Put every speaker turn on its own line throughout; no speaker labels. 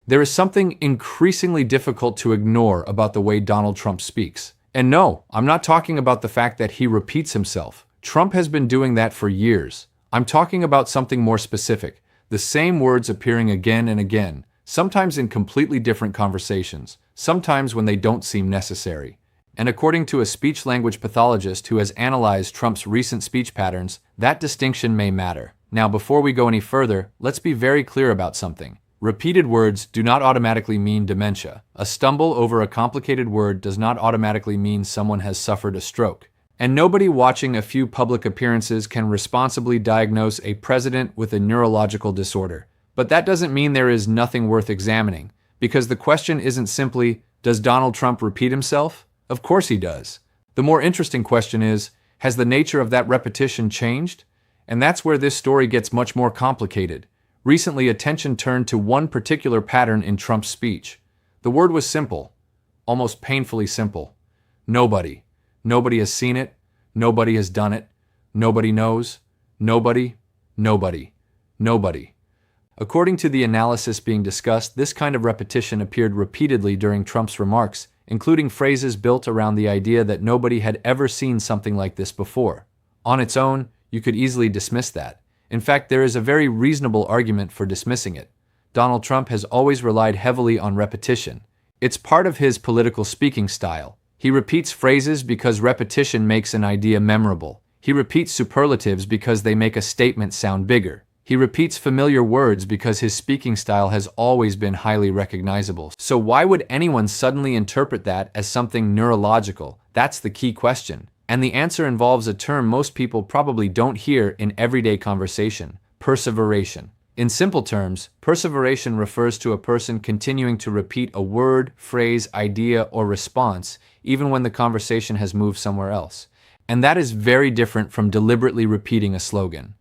There is something increasingly difficult to ignore about the way Donald Trump speaks. And no, I'm not talking about the fact that he repeats himself. Trump has been doing that for years. I'm talking about something more specific, the same words appearing again and again, sometimes in completely different conversations, sometimes when they don't seem necessary. And according to a speech-language pathologist who has analyzed Trump's recent speech patterns, that distinction may matter. Now, before we go any further, let's be very clear about something. Repeated words do not automatically mean dementia. A stumble over a complicated word does not automatically mean someone has suffered a stroke. And nobody watching a few public appearances can responsibly diagnose a president with a neurological disorder. But that doesn't mean there is nothing worth examining, because the question isn't simply, does Donald Trump repeat himself? Of course he does. The more interesting question is, has the nature of that repetition changed? And that's where this story gets much more complicated. Recently, attention turned to one particular pattern in Trump's speech. The word was simple, almost painfully simple. Nobody. Nobody has seen it. Nobody has done it. Nobody knows. Nobody. Nobody. Nobody. According to the analysis being discussed, this kind of repetition appeared repeatedly during Trump's remarks, including phrases built around the idea that nobody had ever seen something like this before. On its own, you could easily dismiss that. In fact, there is a very reasonable argument for dismissing it. Donald Trump has always relied heavily on repetition. It's part of his political speaking style. He repeats phrases because repetition makes an idea memorable. He repeats superlatives because they make a statement sound bigger. He repeats familiar words because his speaking style has always been highly recognizable. So why would anyone suddenly interpret that as something neurological? That's the key question. And the answer involves a term most people probably don't hear in everyday conversation: perseveration. In simple terms, perseveration refers to a person continuing to repeat a word, phrase, idea, or response even when the conversation has moved somewhere else. And that is very different from deliberately repeating a slogan.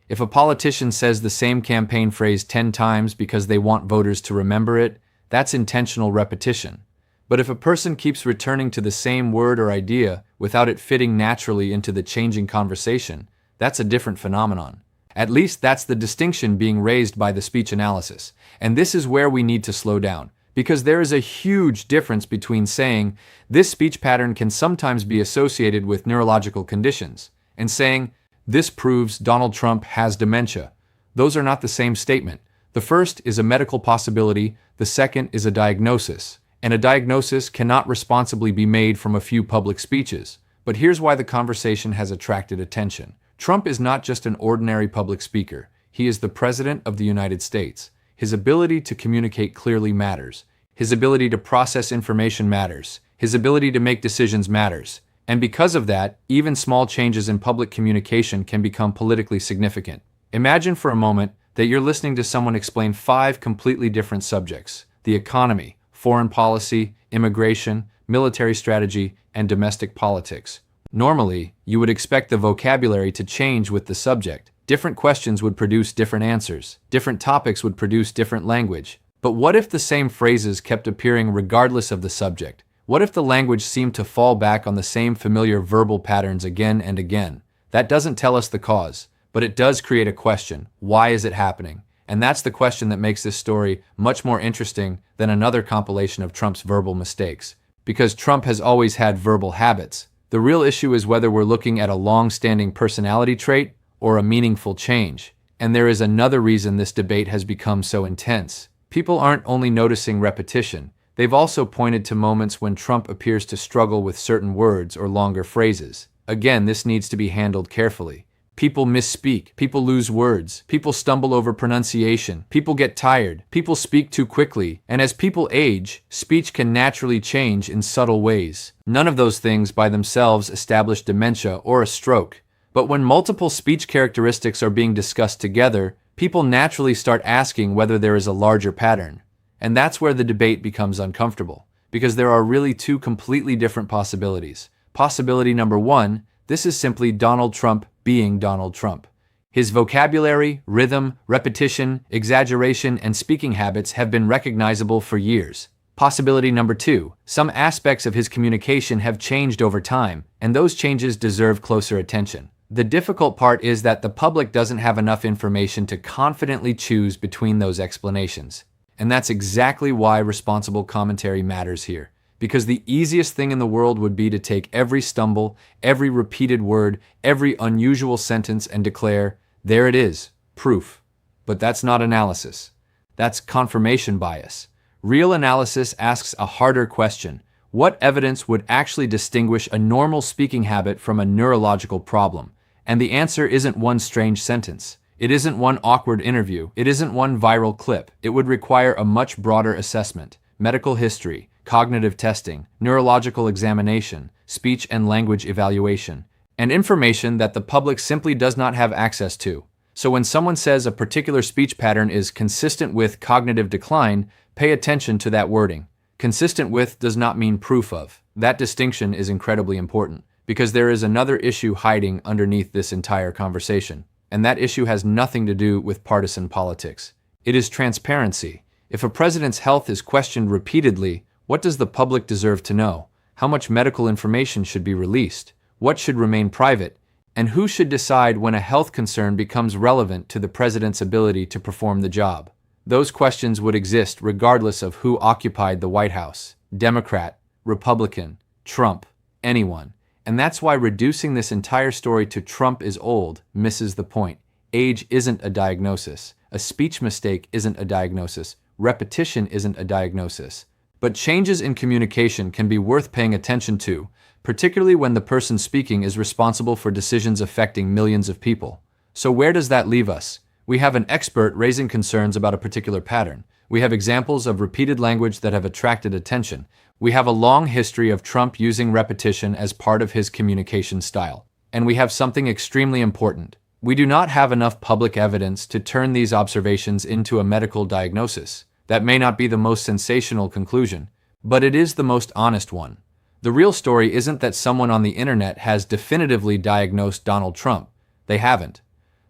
If a politician says the same campaign phrase 10 times because they want voters to remember it, that's intentional repetition. But if a person keeps returning to the same word or idea without it fitting naturally into the changing conversation, that's a different phenomenon. At least that's the distinction being raised by the speech analysis. And this is where we need to slow down, because there is a huge difference between saying this speech pattern can sometimes be associated with neurological conditions and saying this proves Donald Trump has dementia. Those are not the same statement. The first is a medical possibility, the second is a diagnosis. And a diagnosis cannot responsibly be made from a few public speeches. But here's why the conversation has attracted attention. Trump is not just an ordinary public speaker. He is the President of the United States. His ability to communicate clearly matters. His ability to process information matters. His ability to make decisions matters. And because of that, even small changes in public communication can become politically significant. Imagine for a moment that you're listening to someone explain 5 completely different subjects: the economy, foreign policy, immigration, military strategy, and domestic politics. Normally, you would expect the vocabulary to change with the subject. Different questions would produce different answers. Different topics would produce different language. But what if the same phrases kept appearing regardless of the subject? What if the language seemed to fall back on the same familiar verbal patterns again and again? That doesn't tell us the cause, but it does create a question. Why is it happening? And that's the question that makes this story much more interesting than another compilation of Trump's verbal mistakes. Because Trump has always had verbal habits. The real issue is whether we're looking at a long-standing personality trait or a meaningful change. And there is another reason this debate has become so intense. People aren't only noticing repetition. They've also pointed to moments when Trump appears to struggle with certain words or longer phrases. Again, this needs to be handled carefully. People misspeak, people lose words, people stumble over pronunciation, people get tired, people speak too quickly, and as people age, speech can naturally change in subtle ways. None of those things by themselves establish dementia or a stroke. But when multiple speech characteristics are being discussed together, people naturally start asking whether there is a larger pattern. And that's where the debate becomes uncomfortable, because there are really 2 completely different possibilities. Possibility number 1, this is simply Donald Trump being Donald Trump. His vocabulary, rhythm, repetition, exaggeration, and speaking habits have been recognizable for years. Possibility number 2, some aspects of his communication have changed over time, and those changes deserve closer attention. The difficult part is that the public doesn't have enough information to confidently choose between those explanations. And that's exactly why responsible commentary matters here. Because the easiest thing in the world would be to take every stumble, every repeated word, every unusual sentence and declare, there it is, proof. But that's not analysis. That's confirmation bias. Real analysis asks a harder question. What evidence would actually distinguish a normal speaking habit from a neurological problem? And the answer isn't one strange sentence. It isn't one awkward interview. It isn't one viral clip. It would require a much broader assessment: medical history, cognitive testing, neurological examination, speech and language evaluation, and information that the public simply does not have access to. So when someone says a particular speech pattern is consistent with cognitive decline, pay attention to that wording. Consistent with does not mean proof of. That distinction is incredibly important, because there is another issue hiding underneath this entire conversation. And that issue has nothing to do with partisan politics. It is transparency. If a president's health is questioned repeatedly, what does the public deserve to know? How much medical information should be released? What should remain private? And who should decide when a health concern becomes relevant to the president's ability to perform the job? Those questions would exist regardless of who occupied the White House: Democrat, Republican, Trump, anyone. And that's why reducing this entire story to Trump is old misses the point. Age isn't a diagnosis. A speech mistake isn't a diagnosis. Repetition isn't a diagnosis. But changes in communication can be worth paying attention to, particularly when the person speaking is responsible for decisions affecting millions of people. So where does that leave us? We have an expert raising concerns about a particular pattern. We have examples of repeated language that have attracted attention. We have a long history of Trump using repetition as part of his communication style. And we have something extremely important. We do not have enough public evidence to turn these observations into a medical diagnosis. That may not be the most sensational conclusion, but it is the most honest one. The real story isn't that someone on the internet has definitively diagnosed Donald Trump. They haven't.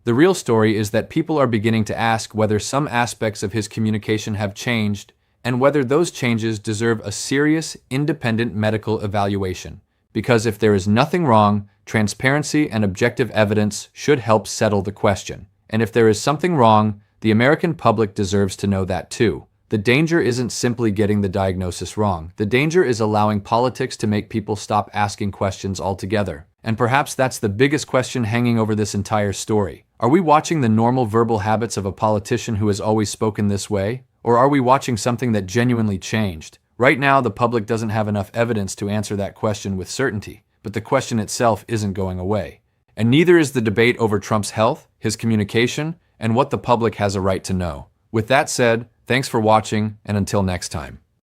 The real story is that people are beginning to ask whether some aspects of his communication have changed and whether those changes deserve a serious, independent medical evaluation. Because if there is nothing wrong, transparency and objective evidence should help settle the question. And if there is something wrong, the American public deserves to know that too. The danger isn't simply getting the diagnosis wrong. The danger is allowing politics to make people stop asking questions altogether. And perhaps that's the biggest question hanging over this entire story. Are we watching the normal verbal habits of a politician who has always spoken this way? Or are we watching something that genuinely changed? Right now, the public doesn't have enough evidence to answer that question with certainty, but the question itself isn't going away. And neither is the debate over Trump's health, his communication, and what the public has a right to know. With that said, thanks for watching, and until next time.